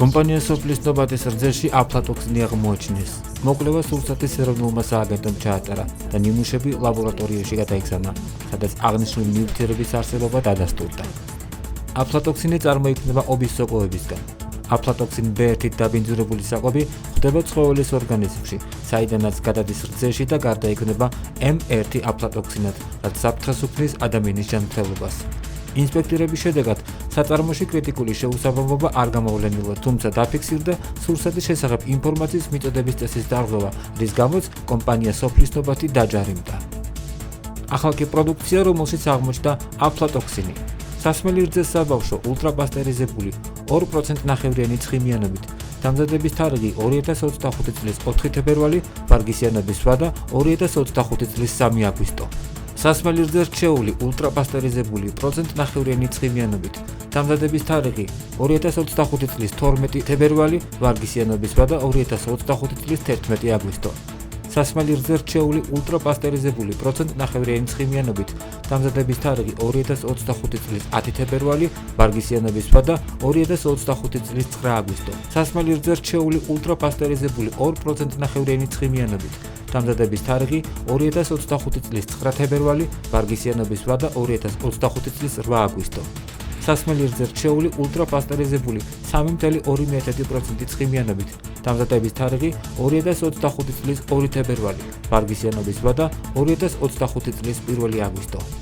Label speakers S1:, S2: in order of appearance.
S1: კომპანია სოფლის ნობადის რძეში აფლატოქსინი აღმოაჩინეს. მოკვლევა სურსათის ეროვნულმა სააგენტომ ჩაატარა და ნიმუშები ლაბორატორიაში გადაიგზავნა, სადაც აღნიშნული ნივთიერების არსებობა დადასტურდა. აფლატოქსინი წარმოიქმნება ობის სოკოებისგან. აფლატოქსინ B1-ით დაბინძურებული საკვები ხდება ცხოველის ორგანიზმში, საიდანაც გადადის რძეში და გარდაიქმნება M1 აფლატოქსინად, რაც საფრთხეს უქმნის ადამიანის ჯანმრთელობას. ინსპექტირების შედეგად საწარმოში კრიტიკული შეუსაბამობა არ გამოვლენილა, თუმცა დაფიქსირდა სურსათის შესახებ ინფორმაციის მიწოდების წესის დარღვევა, რის გამოც კომპანია სოფლის ნობათი დაჯარიმდა. ახალკი პროდუქცია, რომელშიც აღმოჩნდა აფლატოქსინი. სასმელი რძეს საბავშვო ულტრაპასტერიზებული 2% ნახევრიანი ცხიმიანობით. დამზადების თარიღი 2025 წლის 4 თებერვალი, ვარგისიანობის ვადა 2025 წლის 3 აგვისტო. სასმელი რძე რჩეული ულტრაპასტერიზებული 1% ნახევრიანი ცხიმიანობით. დამზადების თარიღი 2025 წლის 12 თებერვალი, ვარგისიანობის ვადა 2025 წლის 11 აგვისტო. სასმელი რძე რჩეული ულტრაპასტერიზებული 1% ნახევრიანი ცხიმიანობით. დამზადების თარიღი 2025 წლის 10 თებერვალი, ვარგისიანობის ვადა 2025 წლის 9 აგვისტო. სასმელი რძე რჩეული ულტრაპასტერიზებული 2% ნახევრიანი ცხიმიანობით. დამზადების თარიღი 2025 წლის 9 თებერვალი, ვარგისიანობის ვადა 2025 წლის 8 აგვისტო. სასმელი რძე რჩეული ულტრაპასტერიზებული 3.2% ცხიმიანობით. დამზადების თარიღი 2025 წლის 2 თებერვალი, ვარგისიანობის ვადა 2025 წლის 1 აგვისტო.